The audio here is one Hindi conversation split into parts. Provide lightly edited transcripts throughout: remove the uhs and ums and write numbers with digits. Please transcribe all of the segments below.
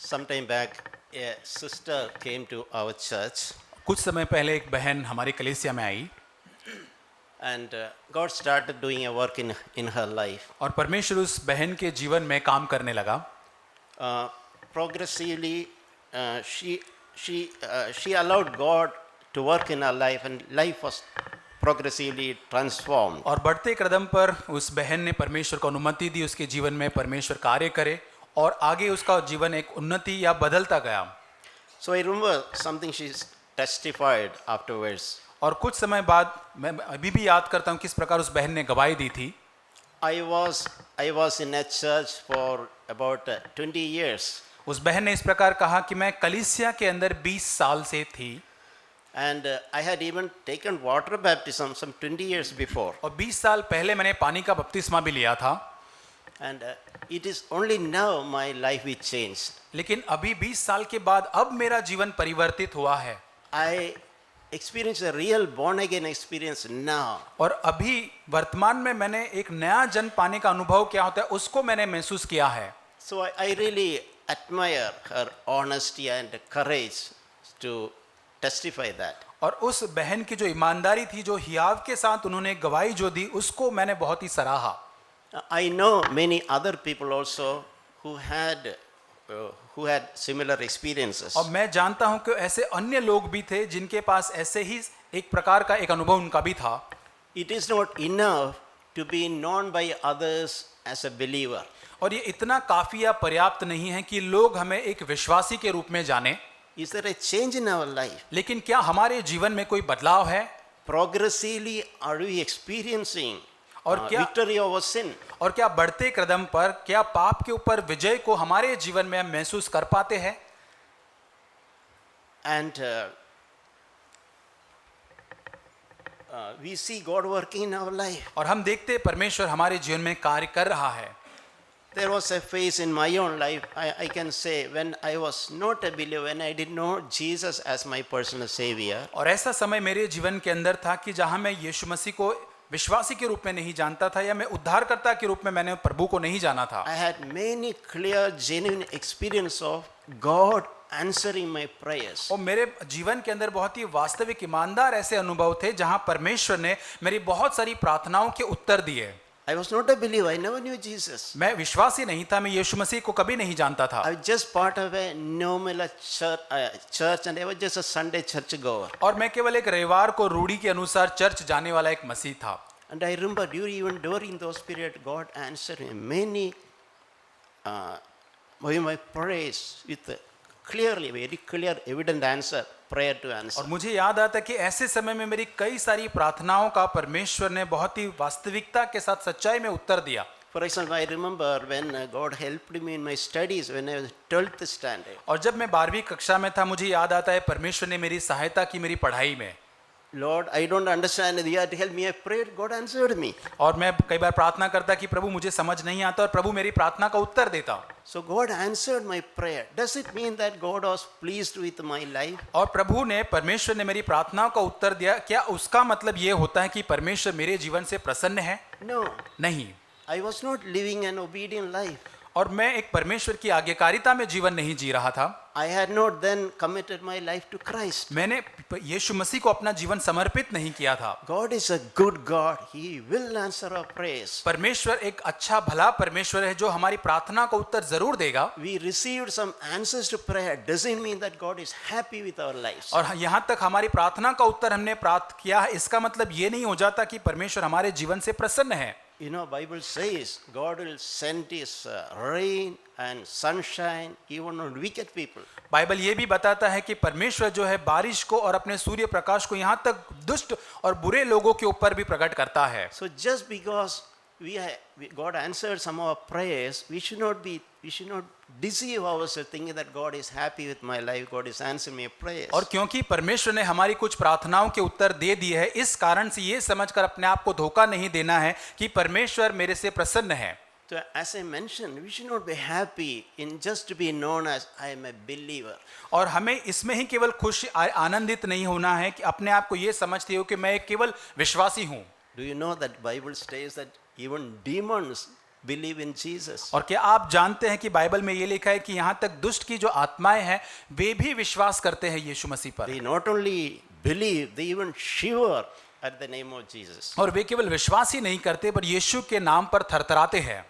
Some time back, a sister came to our church, कुछ समय पहले एक बहन हमारी कलीसिया में आई and God started doing a work in her life. और परमेश्वर उस बहन के जीवन में काम करने लगा। Progressively, she allowed God to work in her life, and life was progressively transformed. और बढ़ते कदम पर उस बहन ने परमेश्वर को अनुमति दी उसके जीवन में परमेश्वर कार्य करे और आगे उसका जीवन एक उन्नति या बदलता गया। So I remember something she testified afterwards. और कुछ समय बाद मैं अभी भी याद करता हूँ किस प्रकार उस बहन ने गवाही दी थी। I was in a church for about 20 years. उस बहन ने इस प्रकार कहा कि मैं कलीसिया के अंदर 20 साल से थी And I had even taken water baptism some 20 years before. और 20 साल पहले मैंने पानी का बपतिस्मा भी लिया था। And it is only now my life is changed. लेकिन अभी 20 साल के बाद अब मेरा जीवन परिवर्तित हुआ है I experience a real born again experience now. और अभी वर्तमान में मैंने एक नया जन्म पाने का अनुभव क्या होता है उसको मैंने महसूस किया है। So I really admire her honesty and courage to testify that. और उस बहन की जो ईमानदारी थी जो हियाव के साथ उन्होंने गवाही जो दी उसको मैंने बहुत ही सराहा। I know many other people also who had similar experiences. और मैं जानता हूं कि ऐसे अन्य लोग भी थे जिनके पास ऐसे ही एक प्रकार का एक अनुभव उनका भी था। It is not enough to be known by others as a believer. और ये इतना काफी या पर्याप्त नहीं है कि लोग हमें एक विश्वासी के रूप में जाने, Is there a change in our life? लेकिन क्या हमारे जीवन में कोई बदलाव है? Progressively, are we experiencing और क्या victory over sin? और क्या बढ़ते कदम पर क्या पाप के ऊपर विजय को हमारे जीवन में हम महसूस कर पाते हैं? And we see God working in our life. और हम देखते हैं परमेश्वर हमारे जीवन में कार्य कर रहा है। There was a phase in my own life, I can say, when I was not a believer, when I didn't know Jesus as my personal savior. और ऐसा समय मेरे जीवन के अंदर था कि जहां मैं यीशु मसीह को विश्वासी के रूप में नहीं जानता था या मैं उद्धारकर्ता के रूप में मैंने प्रभु को नहीं जाना था। I had many clear, genuine experience of God answering my prayers. और मेरे जीवन के अंदर बहुत ही वास्तविक ईमानदार ऐसे अनुभव थे जहां परमेश्वर ने मेरी बहुत सारी प्रार्थनाओं के उत्तर दिए। I was not a believer, I never knew Jesus. मैं विश्वासी नहीं था, मैं यीशु मसीह को कभी नहीं जानता था I was just part of a normal church and I was just a Sunday church goer. और मैं केवल एक रविवार को रूढ़ी के अनुसार चर्च जाने वाला एक मसीह था। And I remember during those periods, God answered me many my prayers with very clear, evident answer, prayer to answer. और मुझे याद आता है कि ऐसे समय में मेरी कई सारी प्रार्थनाओं का परमेश्वर ने बहुत ही वास्तविकता के साथ सच्चाई में उत्तर दिया। For example, I remember when God helped me in my studies when I was 12th standard. और जब मैं 12वीं कक्षा में था मुझे याद आता है परमेश्वर ने मेरी सहायता की मेरी पढ़ाई में। Lord, I don't understand. You have to help me. I prayed. God answered me. और मैं कई बार प्रार्थना करता कि प्रभु मुझे समझ नहीं आता और प्रभु मेरी प्रार्थना का उत्तर देता। So God answered my prayer. Does it mean that God was pleased with my life? और प्रभु ने परमेश्वर ने मेरी प्रार्थनाओं का उत्तर दिया, क्या उसका मतलब ये होता है कि परमेश्वर मेरे जीवन से प्रसन्न है? No. नहीं। I was not living an obedient life. और मैं एक परमेश्वर की आज्ञाकारिता में जीवन नहीं जी रहा था। I had not then committed my life to Christ. मैंने यीशु मसीह को अपना जीवन समर्पित नहीं किया था। God is a good God. He will answer our prayers. परमेश्वर एक अच्छा भला परमेश्वर है जो हमारी प्रार्थना का उत्तर जरूर देगा। We received some answers to prayer. Doesn't mean that God is happy with our lives. और यहाँ तक हमारी प्रार्थना का उत्तर हमने प्राप्त किया है इसका मतलब ये नहीं हो जाता कि परमेश्वर हमारे जीवन से प्रसन्न है। You know, Bible says God will send His rain and sunshine even on wicked people. Bible ये भी बताता है कि परमेश्वर जो है बारिश को और अपने सूर्य प्रकाश को यहाँ तक दुष्ट और बुरे लोगों के ऊपर भी प्रकट करता है। So just because God answered some of our prayers, we should not deceive ourselves thinking that God is happy with my life, God is answering my prayers. और क्योंकि परमेश्वर ने हमारी कुछ प्रार्थनाओं के उत्तर दे दिए है इस कारण से ये समझकर अपने आप को धोखा नहीं देना है कि परमेश्वर मेरे से प्रसन्न है। So as I mentioned, we should not be happy in just to be known as I am a believer. और हमें इसमें ही केवल खुश आनंदित नहीं होना है कि अपने आप को ये समझते हो कि मैं केवल विश्वासी हूँ। Do you know that Bible states that even demons believe in Jesus. और क्या आप जानते हैं कि बाइबल में ये लिखा है कि यहाँ तक दुष्ट की जो आत्माएं हैं वे भी विश्वास करते हैं यीशु मसीह पर, They not only believe, they even shiver at the name of Jesus. और वे केवल विश्वास ही नहीं करते पर यीशु के नाम पर थरथराते हैं,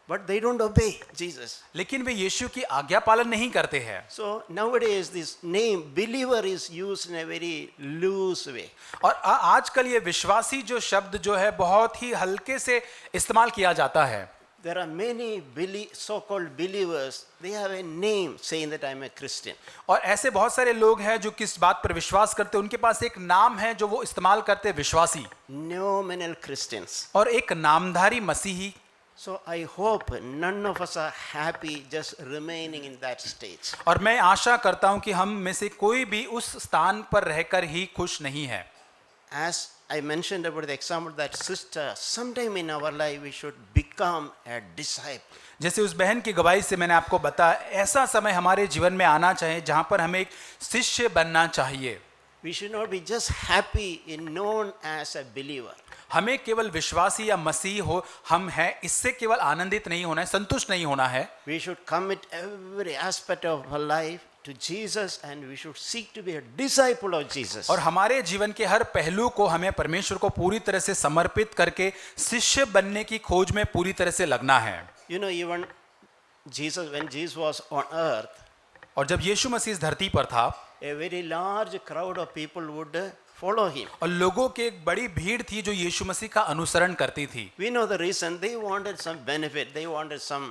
But they don't obey Jesus. लेकिन वे यीशु की आज्ञा पालन नहीं करते हैं। So nowadays this name believer is used in a very loose way. और आजकल ये विश्वासी जो शब्द जो है बहुत ही हल्के से इस्तेमाल किया जाता है। There are many so-called believers, they have a name saying that I'm a Christian. और ऐसे बहुत सारे लोग हैं जो किस बात पर विश्वास करते हैं, उनके पास एक नाम है जो वो इस्तेमाल करते हैं, विश्वासी, Nominal Christians. और एक नामधारी मसीही। So I hope none of us are happy just remaining in that stage. और मैं आशा करता हूं कि हम में से कोई भी उस स्थान पर रहकर ही खुश नहीं है। As I mentioned about the example that sister, sometime in our life we should become a disciple. जैसे उस बहन की गवाही से मैंने आपको बताया, ऐसा समय हमारे जीवन में आना चाहिए जहां पर हमें एक शिष्य बनना चाहिए। We should not be just happy in known as a believer. हमें केवल विश्वासी या मसीह हो हम हैं, इससे केवल आनंदित नहीं होना है, संतुष्ट नहीं होना है। We should commit every aspect of our life to Jesus and we should seek to be a disciple of Jesus. और हमारे जीवन के हर पहलू को हमें परमेश्वर को पूरी तरह से समर्पित करके शिष्य बनने की खोज में पूरी तरह से लगना है। You know, even Jesus, when Jesus was on earth, और जब यीशु मसीह इस धरती पर था, a very large crowd of people would follow him. और लोगों की एक बड़ी भीड़ थी जो यीशु मसीह का अनुसरण करती थी। We know the reason. They wanted some benefit. They wanted some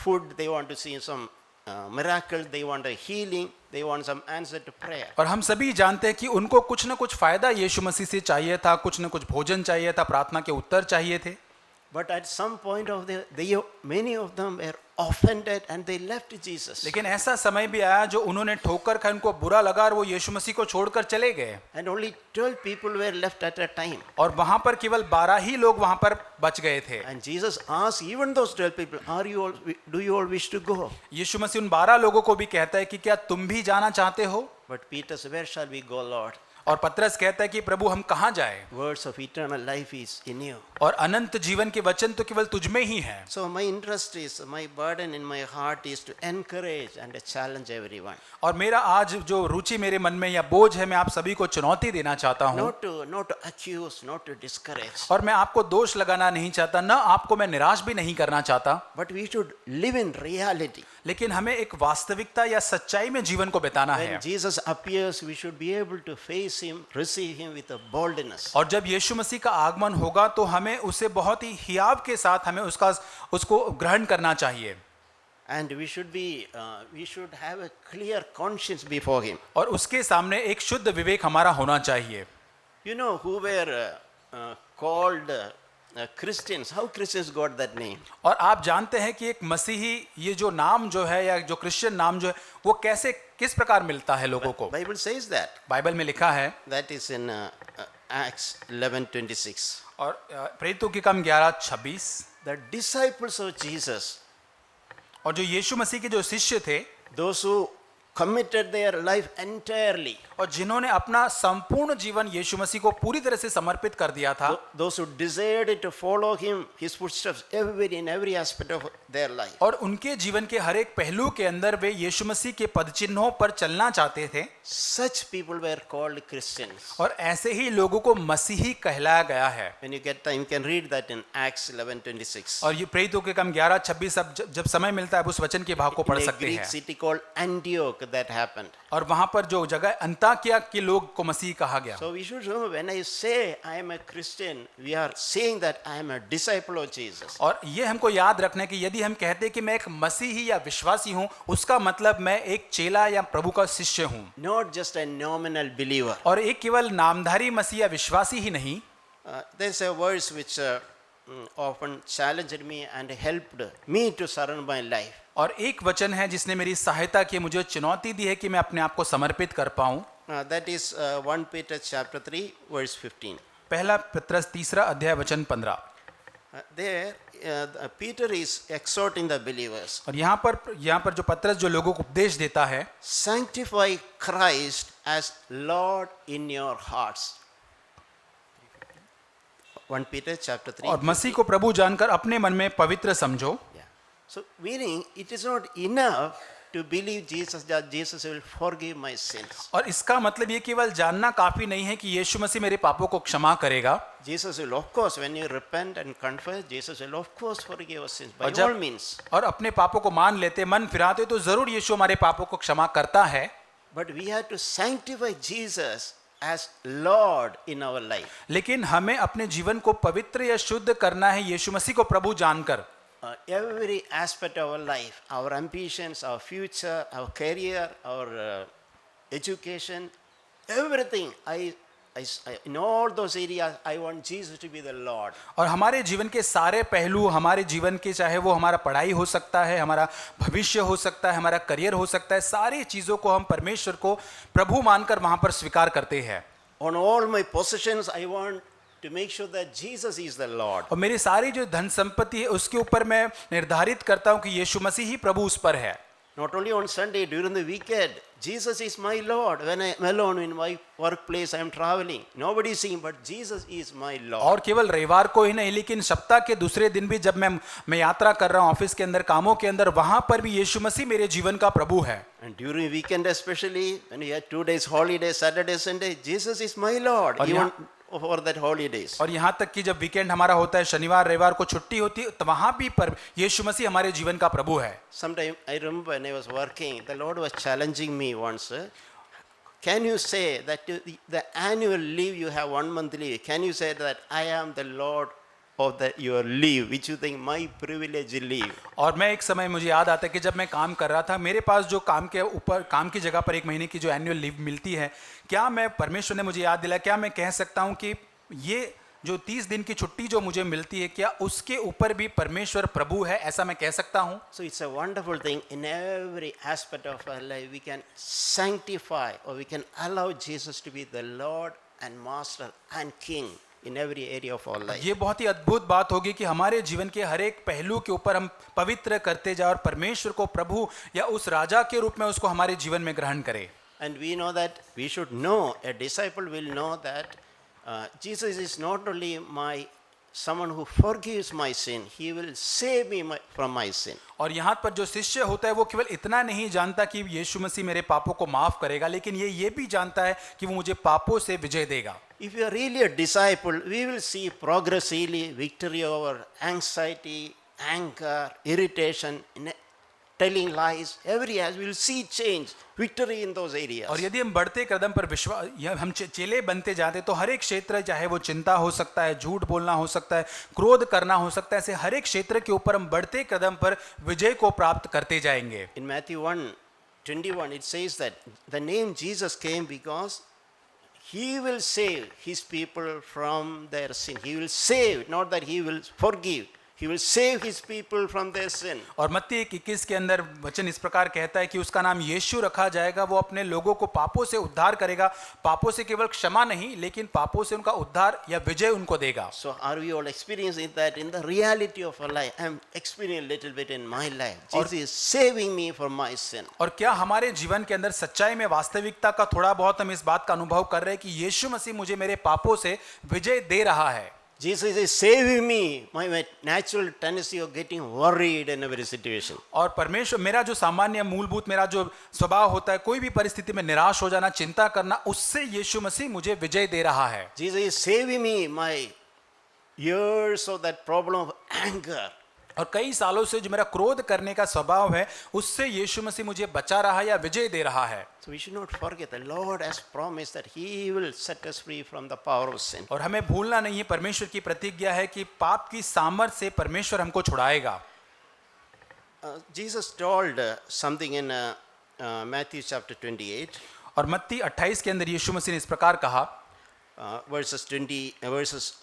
food. They want to see some miracle. They want a healing. They want some answer to prayer. और हम सभी जानते हैं कि उनको कुछ न कुछ फायदा यीशु मसीह से चाहिए था, कुछ न कुछ भोजन चाहिए था, प्रार्थना के उत्तर चाहिए थे। But at some point of many of them were offended and they left Jesus. लेकिन ऐसा समय भी आया जो उन्होंने ठोकर खाई, उनको बुरा लगा और वो यीशु मसीह को छोड़कर चले गए। And only 12 people were left at a time. और वहां पर केवल 12 ही लोग वहां पर बच गए थे। And Jesus asked even those 12 people, do you all wish to go? यीशु मसीह उन 12 लोगों को भी कहता है कि क्या तुम भी जाना चाहते हो? But Peter said, where shall we go, Lord? और पतरस कहता है कि प्रभु हम कहाँ जाएं? Words of eternal life is in you. और अनंत जीवन के वचन तो केवल तुझ में ही हैं। So my interest is, my burden in my heart is to encourage and challenge everyone. और मेरा आज जो रुचि मेरे मन में या बोझ है, मैं आप सभी को चुनौती देना चाहता हूँ। Not to accuse, not to discourage. और मैं आपको दोष लगाना नहीं चाहता, न आपको मैं निराश भी नहीं करना चाहता। But we should live in reality. लेकिन हमें एक वास्तविकता या सच्चाई में जीवन को बिताना है। When Jesus appears, we should be able to face him, receive him with a boldness. और जब यीशु मसीह का आगमन होगा तो हमें उसे बहुत ही हियाव के साथ हमें उसको ग्रहण करना चाहिए। And we should have a clear conscience before him. और उसके सामने एक शुद्ध विवेक हमारा होना चाहिए। You know who were called Christians? How Christians got that name? और आप जानते हैं कि एक मसीही ये जो नाम जो है या जो क्रिश्चियन नाम जो है वो कैसे किस प्रकार मिलता है लोगों को? Bible says that. बाइबल में लिखा है। That is in Acts 11:26. और प्रेरितों के काम 11:26। The disciples of Jesus, और जो यीशु मसीह के जो शिष्य थे, those who committed their life entirely, और जिन्होंने अपना संपूर्ण जीवन यीशु मसीह को पूरी तरह से समर्पित कर दिया था, those who desired to follow him, his footsteps, in every aspect of their life. और उनके जीवन के हर एक पहलू के अंदर वे यीशु मसीह के पदचिन्हों पर चलना चाहते थे। Such people were called Christians. और ऐसे ही लोगों को मसीही कहलाया गया है। When you get time, you can read that in Acts 11:26. और ये प्रेरितों के काम 11:26 जब समय मिलता है उस वचन के भाग को पढ़ In a सकते Greek हैं। city called Antioch, that happened. और वहां पर जो जगह अंताकिया के लोग को मसीह कहा गया। So we should remember, when I say I am a Christian, we are saying that I am a disciple of Jesus. और ये हमको याद रखना है कि यदि हम कहते हैं कि मैं एक मसीही या विश्वासी हूं, उसका मतलब मैं एक चेला या प्रभु का शिष्य हूं। Not just a nominal believer. और एक केवल नामधारी मसीह या विश्वासी ही नहीं। There's a verse which often challenged me and helped me to surrender my life. और एक वचन है जिसने मेरी सहायता की, मुझे चुनौती दी है कि मैं अपने आप को समर्पित कर पाऊं। That is 1 Peter chapter 3 verse 15. पहला पत्रस 3 वचन 15। There Peter is exhorting the believers. और यहाँ पर जो पत्रस जो लोगों को उपदेश देता है, Sanctify Christ as Lord in your hearts. 1 Peter chapter 3. और मसीह को प्रभु जानकर अपने मन में पवित्र समझो। Yeah. So meaning it is not enough to believe Jesus that Jesus will forgive my sins. और इसका मतलब ये केवल जानना काफी नहीं है कि यीशु मसीह मेरे पापों को क्षमा करेगा। Jesus will of course, when you repent and confess, Jesus will of course forgive our sins by और जब- all means. और अपने पापों को मान लेते, मन फिराते, तो जरूर यीशु हमारे पापों को क्षमा करता है। But we have to sanctify Jesus as Lord in our life. लेकिन हमें अपने जीवन को पवित्र या शुद्ध करना है यीशु मसीह को प्रभु जानकर। Every aspect of our life, our ambitions, our future, our career, our education, everything, in all those areas, I want Jesus to be the Lord. और हमारे जीवन के सारे पहलू, हमारे जीवन के, चाहे वो हमारा पढ़ाई हो सकता है, हमारा भविष्य हो सकता है, हमारा करियर हो सकता है, सारी चीजों को हम परमेश्वर को प्रभु मानकर वहां पर स्वीकार करते हैं। On all my possessions, I want to make sure that Jesus is the Lord. और मेरी सारी जो धन संपत्ति है उसके ऊपर मैं निर्धारित करता हूं कि यीशु मसीह ही प्रभु उस पर है। Not only on Sunday, during the weekend, Jesus is my Lord. When I am alone in my workplace, I am traveling. Nobody is seeing, but Jesus is my Lord. और केवल रविवार को ही नहीं, लेकिन सप्ताह के दूसरे दिन भी जब मैं यात्रा कर रहा हूं ऑफिस के अंदर, कामों के अंदर, वहां पर भी यीशु मसीह मेरे जीवन का प्रभु है। And during weekend especially, when you have 2 days holiday, Saturday, Sunday, Jesus is my Lord, और even for that holidays. और यहाँ तक कि जब वीकेंड हमारा होता है, शनिवार रविवार को छुट्टी होती है, तो वहां भी पर यीशु मसीह हमारे जीवन का प्रभु है। Sometime I remember when I was working, the Lord was challenging me once. Can you say that the annual leave you have 1 month leave? Can you say that I am the Lord of your leave, which you think my privilege leave? और मैं एक समय, मुझे याद आता है कि जब मैं काम कर रहा था, मेरे पास जो काम के ऊपर, काम की जगह पर 1 महीने की जो एनुअल लीव मिलती है, क्या मैं, परमेश्वर ने मुझे याद दिलाया, क्या मैं कह सकता हूं कि ये जो 30 दिन की छुट्टी जो मुझे मिलती है, क्या उसके ऊपर भी परमेश्वर प्रभु है, ऐसा मैं कह सकता हूं? So it's a wonderful thing. In every aspect of our life, we can sanctify or we can allow Jesus to be the Lord and Master and King in every area of our life. ये बहुत ही अद्भुत बात होगी कि हमारे जीवन के हर एक पहलू के ऊपर हम पवित्र करते जाए और परमेश्वर को प्रभु या उस राजा के रूप में उसको हमारे जीवन में ग्रहण करें। And we know that we should know, a disciple will know that Jesus is not only someone who forgives my sin, he will save me from my sin. और यहाँ पर जो शिष्य होता है वो केवल इतना नहीं जानता कि यीशु मसीह मेरे पापों को माफ करेगा, लेकिन ये भी जानता है कि वो मुझे पापों से विजय देगा। If you are really a disciple, we will see progressively victory over anxiety, anger, irritation, telling lies, every area we will see change, victory in those areas. और यदि हम बढ़ते कदम पर विश्वास, हम चेले बनते जाते, तो हर एक क्षेत्र, चाहे वो चिंता हो सकता है, झूठ बोलना हो सकता है, क्रोध करना हो सकता है, ऐसे हर एक क्षेत्र के ऊपर हम बढ़ते कदम पर विजय को प्राप्त करते जाएंगे। In Matthew 1:21 it says that the name Jesus came because he will save his people from their sin. He will save, not that he will forgive. He will save his people from their sin. और मत्ती 1:21 के अंदर वचन इस प्रकार कहता है कि उसका नाम यीशु रखा जाएगा, वो अपने लोगों को पापों से उद्धार करेगा, पापों से केवल क्षमा नहीं, लेकिन पापों से उनका उद्धार या विजय उनको देगा। So are we all experiencing that in the reality of our life? I am experiencing a little bit in my life. Jesus is saving me from my sin. और क्या हमारे जीवन के अंदर सच्चाई में, वास्तविकता का थोड़ा बहुत हम इस बात का अनुभव कर रहे हैं कि यीशु मसीह मुझे मेरे पापों से विजय दे रहा है? Jesus is saving me my natural tendency of getting worried in every situation. और परमेश्वर, मेरा जो सामान्य मूलभूत मेरा जो स्वभाव होता है, कोई भी परिस्थिति में निराश हो जाना, चिंता करना, उससे यीशु मसीह मुझे विजय दे रहा है। Jesus is saving me my years of that problem of anger. और कई सालों से जो मेरा क्रोध करने का स्वभाव है, उससे यीशु मसीह मुझे बचा रहा है या विजय दे रहा है। So we should not forget the Lord has promised that he will set us free from the power of sin. और हमें भूलना नहीं है, परमेश्वर की प्रतिज्ञा है कि पाप की सामर्थ से परमेश्वर हमको छुड़ाएगा। Jesus told something in Matthew chapter 28. और मत्ती 28 के अंदर यीशु मसीह ने इस प्रकार कहा, verses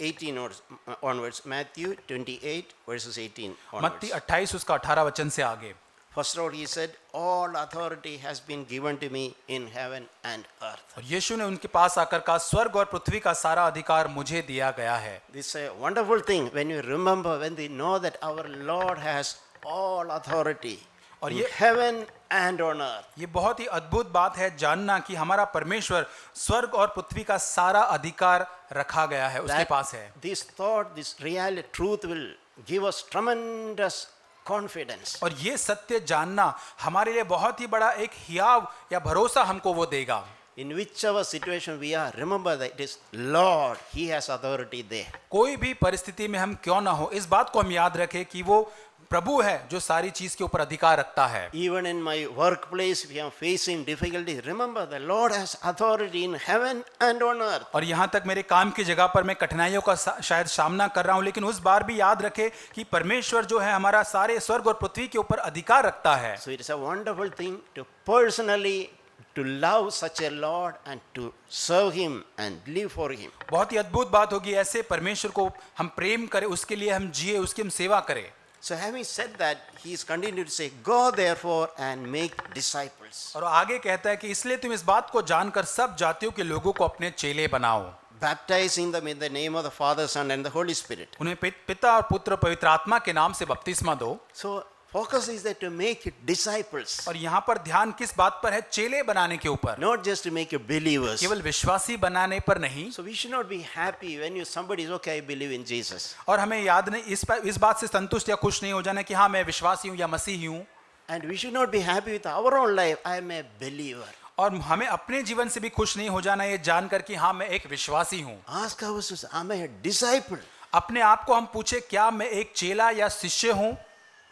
18 onwards. Matthew 28 verses 18 मत्ती onwards. 28 उसका 18 वचन से आगे। First of all, he said, all authority has been given to me in heaven and earth. और यीशु ने उनके पास आकर कहा, स्वर्ग और पृथ्वी का सारा अधिकार मुझे दिया गया है। This is a wonderful thing when you remember, when we know that our Lord has all authority. और in ये heaven and on earth. ये बहुत ही अद्भुत बात है जानना कि हमारा परमेश्वर स्वर्ग और पृथ्वी का सारा अधिकार रखा गया है, उसके That पास है। this thought, this reality, truth will give us tremendous confidence. और ये सत्य जानना हमारे लिए बहुत ही बड़ा एक हियाव या भरोसा हमको वो देगा। In whichever situation we are, remember that it is Lord, He has authority there. कोई भी परिस्थिति में हम क्यों ना हो, इस बात को हम याद रखें कि वो प्रभु है जो सारी चीज के ऊपर अधिकार रखता है। Even in my workplace, if I am facing difficulties, remember the Lord has authority in heaven and on earth. और यहाँ तक मेरे काम की जगह पर मैं कठिनाइयों का शायद सामना कर रहा हूँ, लेकिन उस बार भी याद रखे कि परमेश्वर जो है हमारा सारे स्वर्ग और पृथ्वी के ऊपर अधिकार रखता है। So it is a wonderful thing to personally to love such a Lord and to serve Him and live for Him. बहुत ही अद्भुत बात होगी ऐसे परमेश्वर को हम प्रेम करें, उसके लिए हम जिए, उसकी हम सेवा करें। So having said that, he is continuing to say, go therefore and make disciples. और आगे कहता है कि इसलिए तुम इस बात को जानकर सब जातियों के लोगों को अपने चेले बनाओ, Baptizing them in the name of the Father, Son and the Holy Spirit. उन्हें पिता और पुत्र पवित्र आत्मा के नाम से बपतिस्मा दो। So focus is that to make disciples, और यहाँ पर ध्यान किस बात पर है? चेले बनाने के ऊपर, not just to make believers. केवल विश्वासी बनाने पर नहीं। So we should not be happy when somebody is okay, I believe in Jesus. और हमें याद नहीं इस बात से संतुष्ट या खुश नहीं हो जाना कि हाँ मैं विश्वासी हूँ या मसीही हूँ। And we should not be happy with our own life, I am a believer. और हमें अपने जीवन से भी खुश नहीं हो जाना ये जानकर कि हाँ मैं एक विश्वासी हूँ। Ask ourselves, am I a disciple? अपने आप को हम पूछे, क्या मैं एक चेला या शिष्य हूँ?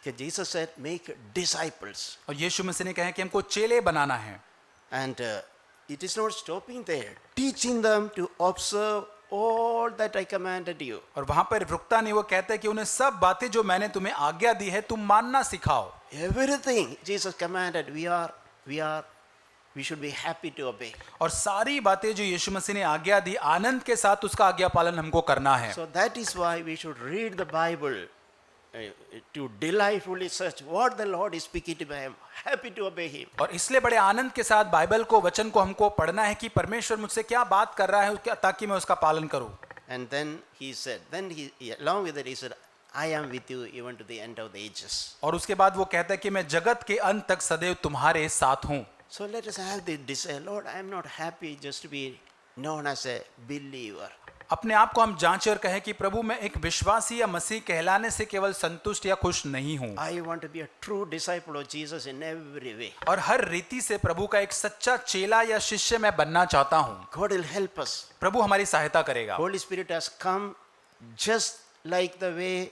Okay, Jesus said, make disciples. और यीशु मसीह ने कहा कि हमको चेले बनाना है। And it is not stopping there, teaching them to observe all that I commanded you. और वहां पर रुकता नहीं, वो कहता है कि उन्हें सब बातें जो मैंने तुम्हें आज्ञा दी है तुम मानना सिखाओ। Everything Jesus commanded, we should be happy to obey. और सारी बातें जो यीशु मसीह ने आज्ञा दी, आनंद के साथ उसका आज्ञा पालन हमको करना है। So that is why we should read the Bible to delightfully search what the Lord is speaking to me. I am happy to obey Him. और इसलिए बड़े आनंद के साथ बाइबल को, वचन को हमको पढ़ना है कि परमेश्वर मुझसे क्या बात कर रहा है ताकि मैं उसका पालन करूं। And then he said, along with it, he said, I am with you even to the end of the ages. और उसके बाद वो कहता है कि मैं जगत के अंत तक सदैव तुम्हारे साथ हूं। So let us have the desire, Lord, I am not happy just to be known as a believer. अपने आप को हम जांचें और कहें कि प्रभु मैं एक विश्वासी या मसीह कहलाने से केवल संतुष्ट या खुश नहीं हूं। I want to be a true disciple of Jesus in every way. और हर रीति से प्रभु का एक सच्चा चेला या शिष्य मैं बनना चाहता हूं। God will help us. प्रभु हमारी सहायता करेगा। Holy Spirit has come just like the way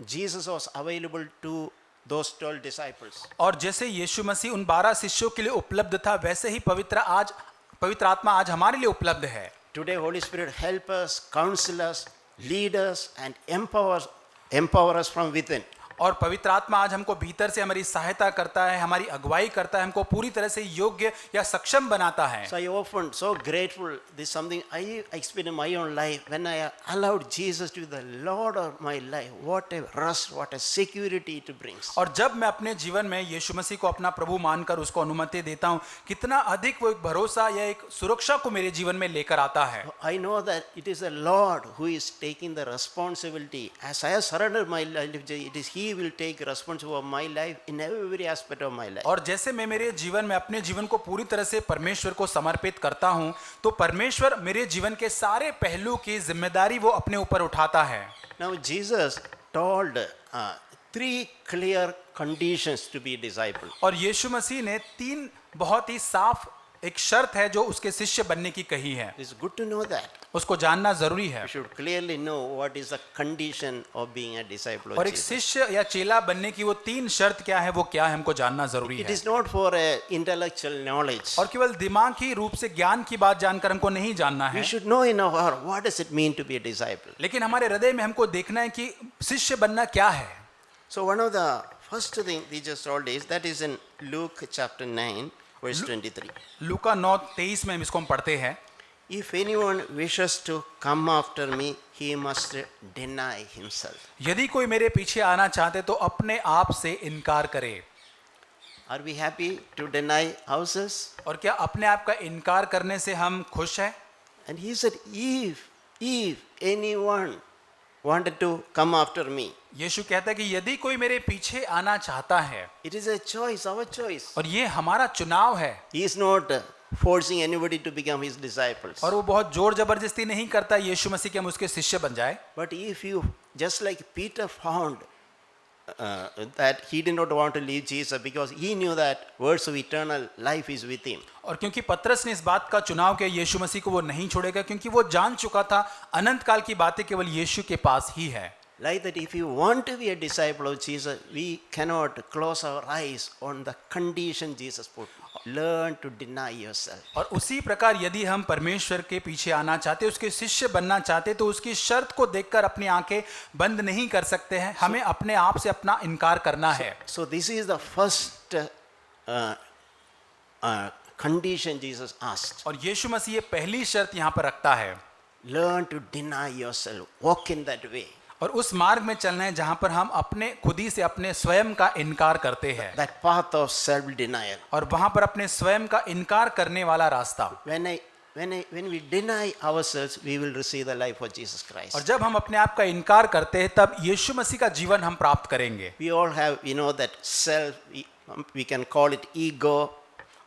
Jesus was available to those 12 disciples. और जैसे यीशु मसीह उन 12 शिष्यों के लिए उपलब्ध था, वैसे ही पवित्र आत्मा आज हमारे लिए उपलब्ध है। Today, Holy Spirit help us, counsel us, lead us, and empower us from within. और पवित्र आत्मा आज हमको भीतर से हमारी सहायता करता है, हमारी अगुवाई करता है, हमको पूरी तरह से योग्य या सक्षम बनाता है। So I often so grateful. This is something I experienced in my own life when I allowed Jesus to be the Lord of my life. What a rest, what a security it brings. और जब मैं अपने जीवन में यीशु मसीह को अपना प्रभु मानकर उसको अनुमति देता हूँ, कितना अधिक वो एक भरोसा या एक सुरक्षा को मेरे जीवन में लेकर आता है। I know that it is the Lord who is taking the responsibility. As I have surrendered my life, it is He will take responsibility of my life in every aspect of my life. और जैसे मैं मेरे जीवन में अपने जीवन को पूरी तरह से परमेश्वर को समर्पित करता हूँ, तो परमेश्वर मेरे जीवन के सारे पहलू की जिम्मेदारी वो अपने ऊपर उठाता है। Now Jesus told 3 clear conditions to be disciple. और यीशु मसीह ने 3 बहुत ही साफ एक शर्त है जो उसके शिष्य बनने की कही है। It's good to know that. उसको जानना जरूरी है। We should clearly know what is the condition of being a disciple of और एक Jesus. शिष्य या चेला बनने की वो 3 शर्त क्या है, वो क्या है, हमको जानना जरूरी It है। is not for intellectual knowledge. और केवल दिमागी रूप से ज्ञान की बात जानकर हमको नहीं जानना We है, should know in our heart what does it mean to be a disciple. लेकिन हमारे हृदय में हमको देखना है कि शिष्य बनना क्या है। So one of the first thing Jesus told is that is in Luke chapter 9 verse 23. लूका 9:23 में इसको हम पढ़ते हैं। If anyone wishes to come after me, he must deny himself. यदि कोई मेरे पीछे आना चाहते तो अपने आप से इनकार करे। Are we happy to deny ourselves? और क्या अपने आप का इनकार करने से हम खुश हैं? And he said, if anyone wanted to come after me. यीशु कहता है कि यदि कोई मेरे पीछे आना चाहता है, It is a choice, our choice. और ये हमारा चुनाव है, He is not forcing anybody to become his disciples. और वो बहुत जोर जबरदस्ती नहीं करता यीशु मसीह के हम उसके शिष्य बन जाए। But if you, just like Peter found that he did not want to leave Jesus because he knew that words of eternal life is with him. और क्योंकि पतरस ने इस बात का चुनाव किया यीशु मसीह को वो नहीं छोड़ेगा, क्योंकि वो जान चुका था अनंत काल की बातें केवल यीशु के पास ही है। Like that, if you want to be a disciple of Jesus, we cannot close our eyes on the condition Jesus put. Learn to deny yourself. और उसी प्रकार यदि हम परमेश्वर के पीछे आना चाहते, उसके शिष्य बनना चाहते, तो उसकी शर्त को देखकर अपनी आंखें बंद नहीं कर सकते हैं, हमें अपने आप से अपना इनकार करना है। So this is the first condition Jesus asked. और यीशु मसीह ये पहली शर्त यहाँ पर रखता है, Learn to deny yourself. Walk in that way. और उस मार्ग में चलना है जहाँ पर हम अपने खुद ही से अपने स्वयं का इनकार करते हैं, That path of self-denial. और वहाँ पर अपने स्वयं का इनकार करने वाला रास्ता। When we deny ourselves, we will receive the life of Jesus Christ. और जब हम अपने आप का इनकार करते हैं तब यीशु मसीह का जीवन हम प्राप्त करेंगे। We all have, that self, we can call it ego,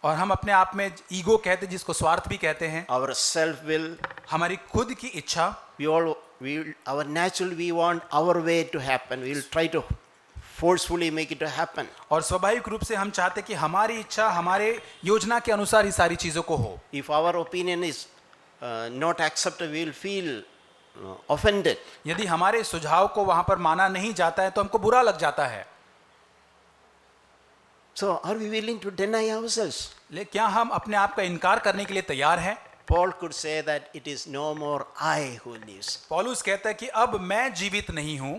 और हम अपने आप में ईगो कहते हैं, जिसको स्वार्थ भी कहते हैं, our self-will. हमारी खुद की इच्छा। Our natural, we want our way to happen. We will try to forcefully make it to happen. और स्वाभाविक रूप से हम चाहते कि हमारी इच्छा हमारे योजना के अनुसार ही सारी चीजों को हो। If our opinion is not accepted, we will feel offended. यदि हमारे सुझाव को वहां पर माना नहीं जाता है तो हमको बुरा लग जाता है। So are we willing to deny ourselves? लेकिन क्या हम अपने आप का इनकार करने के लिए तैयार हैं? Paul could say that it is no more I who lives. पौलुस कहता है कि अब मैं जीवित नहीं हूं,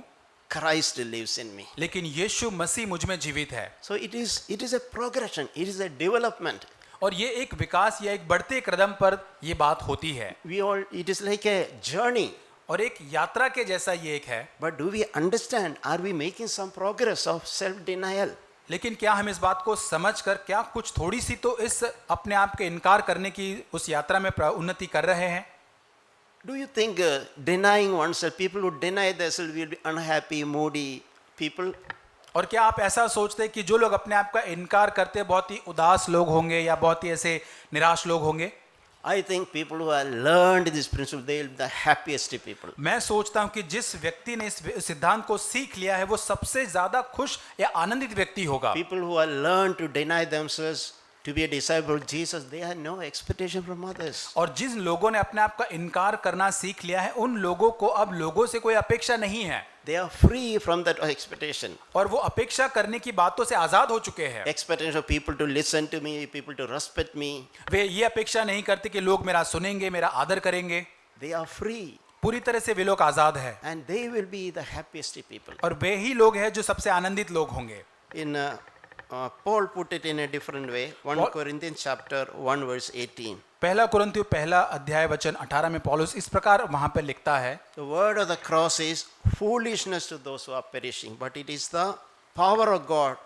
Christ lives in me. लेकिन यीशु मसीह मुझ में जीवित है। So it is a progression. It is a development. और ये एक विकास या एक बढ़ते कदम पर ये बात होती है, It is like a journey. और एक यात्रा के जैसा ये एक है। But do we understand? Are we making some progress of self-denial? लेकिन क्या हम इस बात को समझकर क्या कुछ थोड़ी सी तो इस अपने आप के इनकार करने की उस यात्रा में उन्नति कर रहे हैं? Do you think denying oneself, people who deny themselves will be unhappy, moody people? और क्या आप ऐसा सोचते हैं कि जो लोग अपने आप का इनकार करते हैं बहुत ही उदास लोग होंगे या बहुत ही ऐसे निराश लोग होंगे? I think people who have learned this principle, they will be the happiest people. मैं सोचता हूं कि जिस व्यक्ति ने इस सिद्धांत को सीख लिया है वो सबसे ज्यादा खुश या आनंदित व्यक्ति होगा। People who have learned to deny themselves to be a disciple of Jesus, they have no expectation from others. और जिन लोगों ने अपने आप का इनकार करना सीख लिया है उन लोगों को अब लोगों से कोई अपेक्षा नहीं है। They are free from that expectation. और वो अपेक्षा करने की बातों से आजाद हो चुके हैं। Expectation of people to listen to me, people to respect me. वे ये अपेक्षा नहीं करते कि लोग मेरा सुनेंगे, मेरा आदर करेंगे। They are free. पूरी तरह से वे लोग आजाद है, And they will be the happiest people. और वे ही लोग हैं जो सबसे आनंदित लोग होंगे। In Paul put it in a different way. 1 Corinthians chapter 1 verse 18. पहला कुरिन्थियों पहला अध्याय वचन 18 में पौलुस इस प्रकार वहां पर लिखता है, The word of the cross is foolishness to those who are perishing, but it is the power of God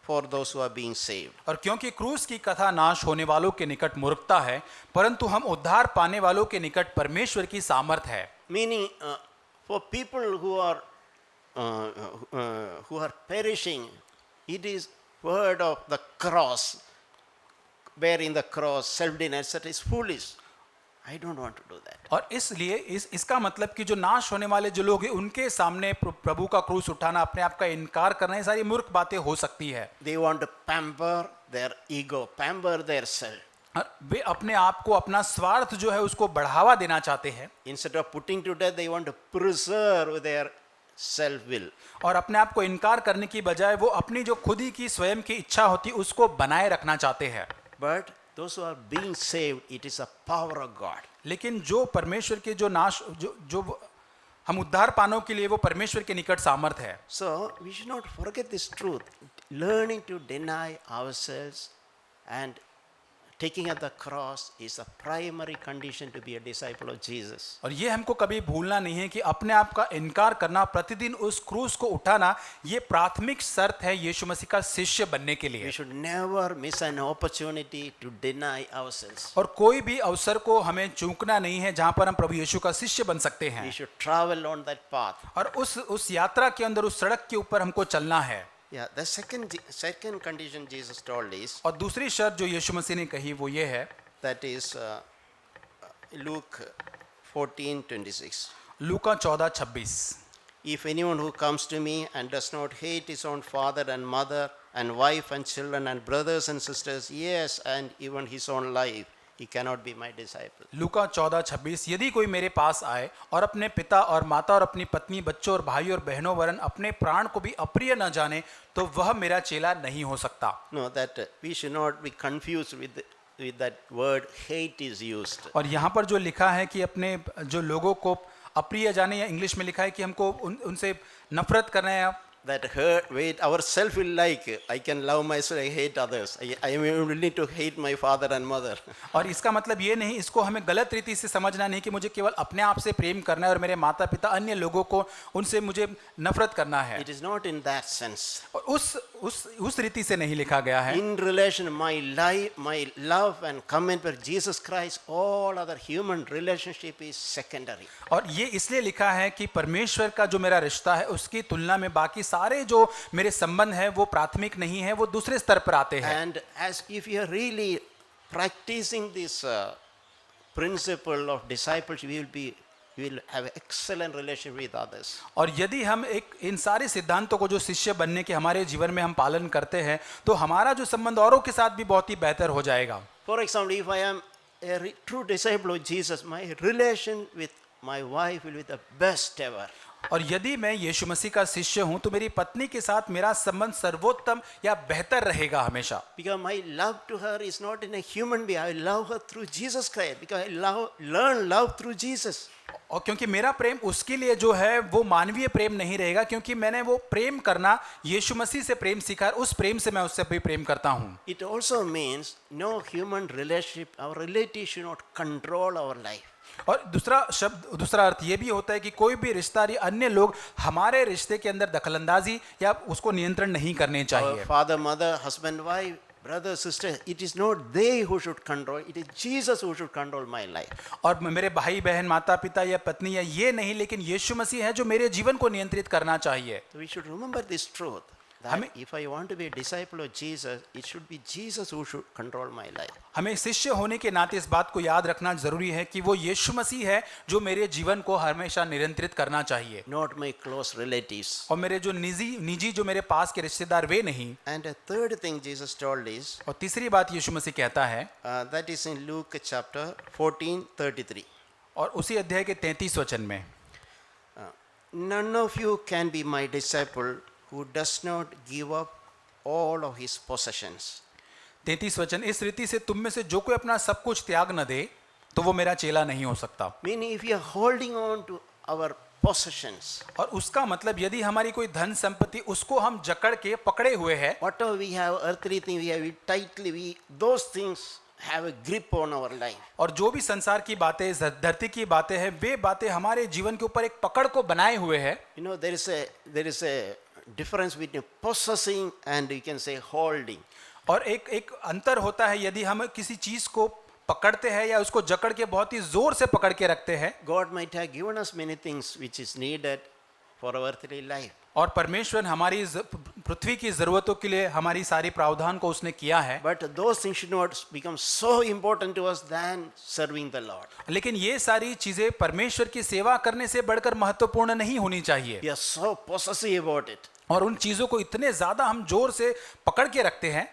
for those who are being saved. और क्योंकि क्रूस की कथा नाश होने वालों के निकट मूर्खता है, परंतु हम उद्धार पाने वालों के निकट परमेश्वर की सामर्थ है। Meaning, for people who are perishing, it is word of the cross, bearing the cross, self-denial, that is foolish. I don't want to do that. और इसलिए इसका मतलब कि जो नाश होने वाले जो लोग हैं उनके सामने प्रभु का क्रूस उठाना, अपने आप का इनकार करना, ये सारी मूर्ख बातें हो सकती है। They want to pamper their ego, pamper their self. और वे अपने आप को, अपना स्वार्थ जो है उसको बढ़ावा देना चाहते हैं। Instead of putting to death, they want to preserve their self-will. और अपने आप को इनकार करने की बजाय वो अपनी जो खुद ही की स्वयं की इच्छा होती है उसको बनाए रखना चाहते हैं। But those who are being saved, it is a power of God. लेकिन जो परमेश्वर के जो नाश जो हम उद्धार पाने के लिए वो परमेश्वर के निकट सामर्थ है। So we should not forget this truth. Learning to deny ourselves and taking up the cross is the primary condition to be a disciple of Jesus. और ये हमको कभी भूलना नहीं है कि अपने आप का इनकार करना, प्रतिदिन उस क्रूस को उठाना, ये प्राथमिक शर्त है यीशु मसीह का शिष्य बनने के We लिए। should never miss an opportunity to deny ourselves. और कोई भी अवसर को हमें चूकना नहीं है जहां पर हम प्रभु यीशु का शिष्य बन सकते We हैं। should travel on that path. और उस यात्रा के अंदर, उस सड़क के ऊपर हमको चलना है। Yeah, the second condition Jesus told is, और दूसरी शर्त जो यीशु मसीह ने कही वो ये है, that is Luke 14:26. Luka 14:26। If anyone who comes to me and does not hate his own father and mother and wife and children and brothers and sisters, yes, and even his own life, he cannot be my disciple. लूका 14:26, यदि कोई मेरे पास आए और अपने पिता और माता और अपनी पत्नी, बच्चों और भाई और बहनों वरन अपने प्राण को भी अप्रिय न जाने, तो वह मेरा चेला नहीं हो सकता। No, that we should not be confused with that word hate is used. और यहाँ पर जो लिखा है कि अपने जो लोगों को अप्रिय जाने, या इंग्लिश में लिखा है कि हमको उनसे नफरत करना है। That hurt, wait, ourself will like, I can love myself, I hate others. I am willing to hate my father and mother. और इसका मतलब ये नहीं, इसको हमें गलत रीति से समझना नहीं कि मुझे केवल अपने आप से प्रेम करना है और मेरे माता पिता, अन्य लोगों को, उनसे मुझे नफरत करना है। It is not in that sense. और उस रीति से नहीं लिखा गया है। In relation, my life, my love and commitment for Jesus Christ, all other human relationship is secondary. और ये इसलिए लिखा है कि परमेश्वर का जो मेरा रिश्ता है उसकी तुलना में बाकी सारे जो मेरे संबंध है वो प्राथमिक नहीं है, वो दूसरे स्तर पर आते हैं। And as if you are really practicing this principle of discipleship, you will have excellent relationship with others. और यदि हम इन सारे सिद्धांतों को जो शिष्य बनने के हमारे जीवन में हम पालन करते हैं, तो हमारा जो संबंध औरों के साथ भी बहुत ही बेहतर हो जाएगा। For example, if I am a true disciple of Jesus, my relation with my wife will be the best ever. और यदि मैं यीशु मसीह का शिष्य हूं, तो मेरी पत्नी के साथ मेरा संबंध सर्वोत्तम या बेहतर रहेगा हमेशा। Because my love to her is not in a human being. I love her through Jesus Christ. Because I learn love through Jesus. और क्योंकि मेरा प्रेम उसके लिए जो है वो मानवीय प्रेम नहीं रहेगा, क्योंकि मैंने वो प्रेम करना यीशु मसीह से प्रेम सीखा, उस प्रेम से मैं उससे भी प्रेम करता हूं। It also means no human relationship, our relatives should not control our life. और दूसरा अर्थ ये भी होता है कि कोई भी रिश्तेदार या अन्य लोग हमारे रिश्ते के अंदर दखलंदाजी या उसको नियंत्रण नहीं करने Our चाहिए। father, mother, husband, wife, brother, sister, it is not they who should control, it is Jesus who should control my life. और मेरे भाई बहन, माता पिता या पत्नी या ये नहीं, लेकिन यीशु मसीह है जो मेरे जीवन को नियंत्रित करना चाहिए। So we should remember this truth. That if I want to be a disciple of Jesus, it should be Jesus who should control my life. हमें शिष्य होने के नाते इस बात को याद रखना जरूरी है कि वो यीशु मसीह है जो मेरे जीवन को हमेशा नियंत्रित करना चाहिए, Not my close relatives. और मेरे जो निजी जो मेरे पास के रिश्तेदार वे नहीं। And a third thing Jesus told is, और तीसरी बात यीशु मसीह कहता है, that is in Luke chapter 14:33. और उसी अध्याय के 33 वचन में, None of you can be my disciple who does not give up all of his possessions. 33 वचन, इस रीति से तुम में से जो कोई अपना सब कुछ त्याग न दे तो वो मेरा चेला नहीं हो सकता। Meaning if you are holding on to our possessions, और उसका मतलब यदि हमारी कोई धन संपत्ति उसको हम जकड़ के पकड़े हुए हैं, whatever we have, earthly thing we have it tightly, those things have a grip on our life. और जो भी संसार की बातें, धरती की बातें हैं, वे बातें हमारे जीवन के ऊपर एक पकड़ को बनाए हुए हैं। You know, there is a difference between possessing and you can say holding. और एक अंतर होता है यदि हम किसी चीज को पकड़ते हैं या उसको जकड़ के बहुत ही जोर से पकड़ के रखते हैं। God might have given us many things which is needed for our earthly life. और परमेश्वर हमारी पृथ्वी की जरूरतों के लिए हमारी सारी प्रावधान को उसने किया है, But those things should not become so important to us than serving the Lord. लेकिन ये सारी चीजें परमेश्वर की सेवा करने से बढ़कर महत्वपूर्ण नहीं होनी चाहिए। We are so possessive about it. और उन चीजों को इतने ज्यादा हम जोर से पकड़ के रखते हैं।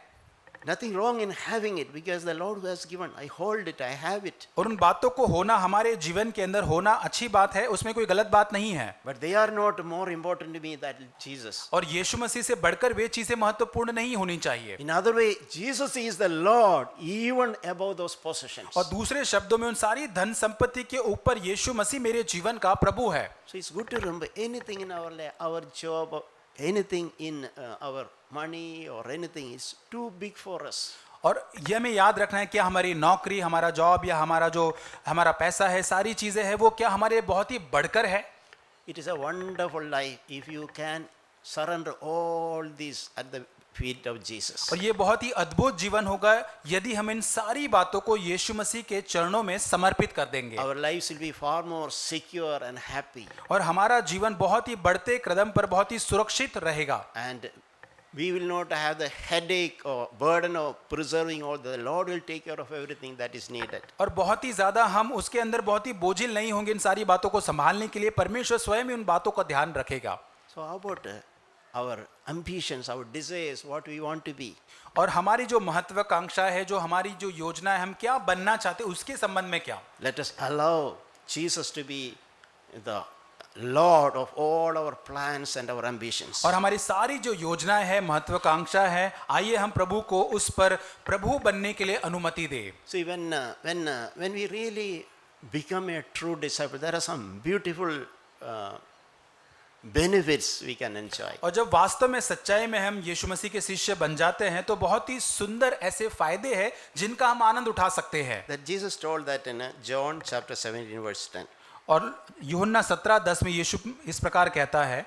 Nothing wrong in having it because the Lord who has given, I hold it, I have it. और उन बातों को होना, हमारे जीवन के अंदर होना अच्छी बात है, उसमें कोई गलत बात नहीं है। But they are not more important to me than Jesus. और यीशु मसीह से बढ़कर वे चीजें महत्वपूर्ण नहीं होनी चाहिए। In other way, Jesus is the Lord even above those possessions. और दूसरे शब्दों में उन सारी धन संपत्ति के ऊपर यीशु मसीह मेरे जीवन का प्रभु है। So it's good to remember anything in our life, our job, anything in our money or anything is too big for us. और ये हमें याद रखना है कि हमारी नौकरी, हमारा जॉब या हमारा पैसा है, सारी चीज़ें हैं, वो क्या हमारे बहुत ही बढ़कर है? It is a wonderful life if you can surrender all these at the feet of Jesus. और ये बहुत ही अद्भुत जीवन होगा यदि हम इन सारी बातों को यीशु मसीह के चरणों में समर्पित कर देंगे। Our lives will be far more secure and happy. और हमारा जीवन बहुत ही बढ़ते कदम पर बहुत ही सुरक्षित रहेगा। And we will not have the headache or burden of preserving all. The Lord will take care of everything that is needed. और बहुत ही ज़्यादा हम उसके अंदर बहुत ही बोझिल नहीं होंगे इन सारी बातों को संभालने के लिए। परमेश्वर स्वयं ही उन बातों का ध्यान रखेगा। So how about our ambitions, our desires, what we want to be? और हमारी जो महत्वाकांक्षा है, जो हमारी जो योजना है, हम क्या बनना चाहते हैं, उसके संबंध में क्या? Let us allow Jesus to be the Lord of all our plans and our ambitions. और हमारी सारी जो योजनाएं हैं, महत्वाकांक्षा है, आइए हम प्रभु को उस पर प्रभु बनने के लिए अनुमति दें। See, when we really become a true disciple, there are some beautiful benefits we can enjoy. और जब वास्तव में सच्चाई में हम यीशु मसीह के शिष्य बन जाते हैं तो बहुत ही सुंदर ऐसे फायदे हैं जिनका हम आनंद उठा सकते हैं। That Jesus told that in John chapter 17 verse 10. और यूहन्ना 17:10 में यीशु इस प्रकार कहता है,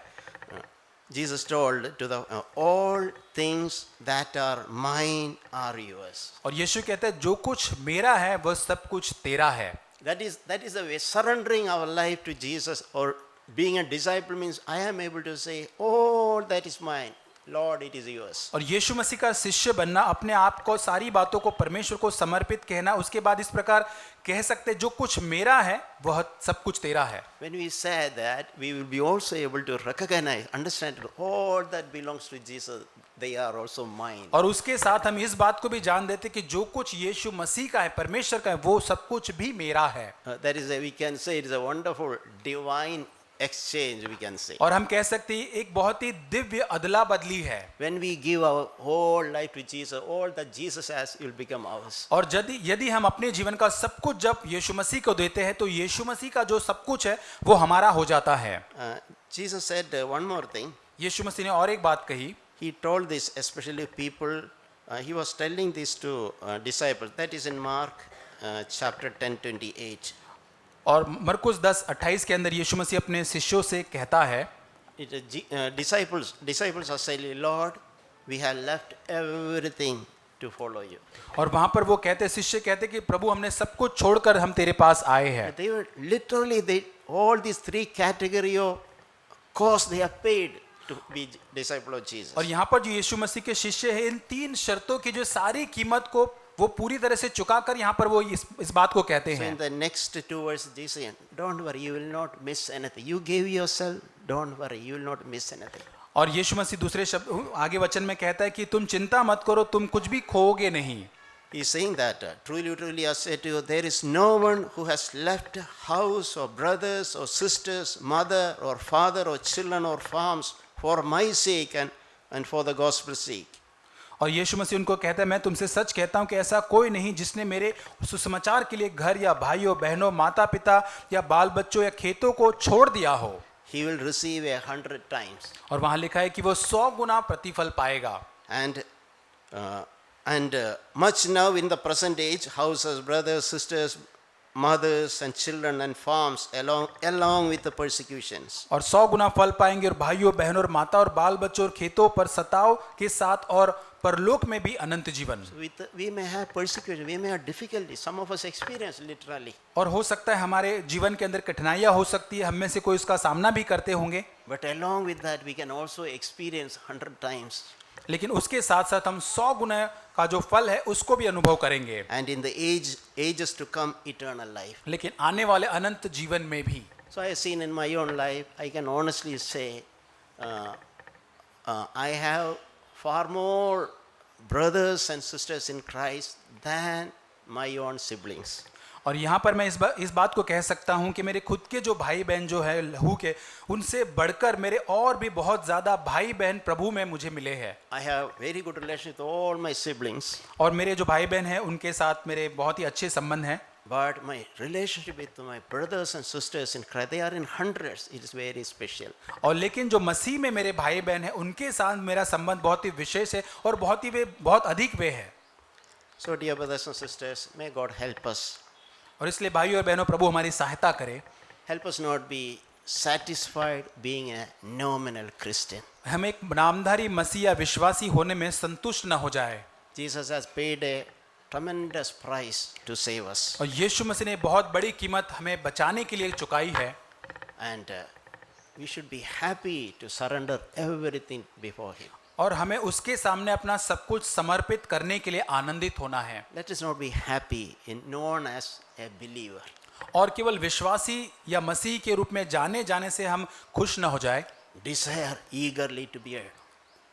Jesus told to the all things that are mine are yours. और यीशु कहते हैं जो कुछ मेरा है वह सब कुछ तेरा है। That is the way surrendering our life to Jesus, or being a disciple means I am able to say all that is mine, Lord, it is yours. और यीशु मसीह का शिष्य बनना, अपने आप को सारी बातों को परमेश्वर को समर्पित कहना, उसके बाद इस प्रकार कह सकते जो कुछ मेरा है वह सब कुछ तेरा है। When we say that, we will be also able to recognize, understand all that belongs to Jesus, they are also mine. और उसके साथ हम इस बात को भी जान देते कि जो कुछ यीशु मसीह का है, परमेश्वर का है, वो सब कुछ भी मेरा है। That is we can say it is a wonderful divine exchange, we can say. और हम कह सकते हैं एक बहुत ही दिव्य अदला बदली है। When we give our whole life to Jesus, all that Jesus has will become ours. और यदि हम अपने जीवन का सब कुछ जब यीशु मसीह को देते हैं तो यीशु मसीह का जो सब कुछ है वो हमारा हो जाता है। Jesus said one more thing. यीशु मसीह ने और एक बात कही। He told this especially people, he was telling this to disciples. That is in Mark chapter 10:28. और मरकुस 10:28 के अंदर यीशु मसीह अपने शिष्यों से कहता है, disciples are saying, Lord, we have left everything to follow you. और वहां पर वो कहते, शिष्य कहते कि प्रभु हमने सब कुछ छोड़कर हम तेरे पास आए हैं। They were literally all these three category of cost they have paid to be disciple of Jesus. और यहाँ पर जो यीशु मसीह के शिष्य हैं, इन तीन शर्तों की जो सारी कीमत को वो पूरी तरह से चुकाकर यहाँ पर वो इस बात को कहते So हैं। in the next two verses, Jesus said, don't worry, you will not miss anything. You gave yourself, don't worry, you will not miss anything. और यीशु मसीह दूसरे शब्द आगे वचन में कहता है कि तुम चिंता मत करो, तुम कुछ भी खोओगे नहीं। He is saying that truly, truly, I say to you, there is no one who has left house or brothers or sisters, mother or father or children or farms for my sake and for the gospel's sake. और यीशु मसीह उनको कहता है, मैं तुमसे सच कहता हूं कि ऐसा कोई नहीं जिसने मेरे सुसमाचार के लिए घर या भाइयों बहनों माता पिता या बाल बच्चों या खेतों को छोड़ दिया हो। He will receive 100 times. और वहां लिखा है कि वो 100 गुना प्रतिफल पाएगा। And much now in the present age, houses, brothers, sisters, mothers and children and farms along with the persecutions. और 100 गुना फल पाएंगे और भाइयों बहनों और माता और बाल बच्चों और खेतों पर सताव के साथ और परलोक में भी अनंत जीवन। We may have persecution, we may have difficulty. Some of us experience literally. और हो सकता है हमारे जीवन के अंदर कठिनाइयां हो सकती है, हम में से कोई उसका सामना भी करते होंगे। But along with that, we can also experience 100 times. लेकिन उसके साथ साथ हम 100 गुना का जो फल है उसको भी अनुभव करेंगे। And in the ages to come, eternal life. लेकिन आने वाले अनंत जीवन में भी। So I have seen in my own life, I can honestly say, I have far more brothers and sisters in Christ than my own siblings. और यहाँ पर मैं इस बात को कह सकता हूँ कि मेरे खुद के जो भाई बहन जो है लहू के, उनसे बढ़कर मेरे और भी बहुत ज़्यादा भाई बहन प्रभु में मुझे मिले हैं। I have very good relation with all my siblings. और मेरे जो भाई बहन हैं उनके साथ मेरे बहुत ही अच्छे संबंध हैं। But my relationship with my brothers and sisters in Christ, they are in hundreds. It is very special. और लेकिन जो मसीह में मेरे भाई बहन हैं उनके साथ मेरा संबंध बहुत ही विशेष है और बहुत अधिक वे है। So, dear brothers and sisters, may God help us. और इसलिए भाइयों और बहनों, प्रभु हमारी सहायता करे। Help us not be satisfied being a nominal Christian. हम एक नामधारी मसीह या विश्वासी होने में संतुष्ट न हो जाए। Jesus has paid a tremendous price to save us. और यीशु मसीह ने बहुत बड़ी कीमत हमें बचाने के लिए चुकाई है। And we should be happy to surrender everything before Him. और हमें उसके सामने अपना सब कुछ समर्पित करने के लिए आनंदित होना है। Let us not be happy in known as a believer. और केवल विश्वासी या मसीह के रूप में जाने जाने से हम खुश न हो जाए, Desire eagerly to be a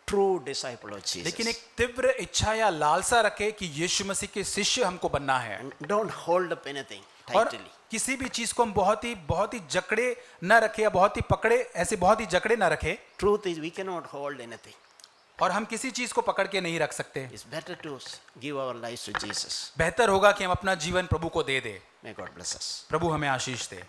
true disciple of Jesus. लेकिन एक तीव्र इच्छा या लालसा रखे कि यीशु मसीह के शिष्य हमको बनना है। And don't hold up anything और tightly. किसी भी चीज को हम बहुत ही जकड़े न रखे या बहुत ही पकड़े, ऐसे बहुत ही जकड़े न रखे। Truth is, we cannot hold anything. और हम किसी चीज को पकड़ के नहीं रख सकते। It's better to give our lives to Jesus. बेहतर होगा कि हम अपना जीवन प्रभु को दे दे। May God bless us. प्रभु हमें आशीष दे।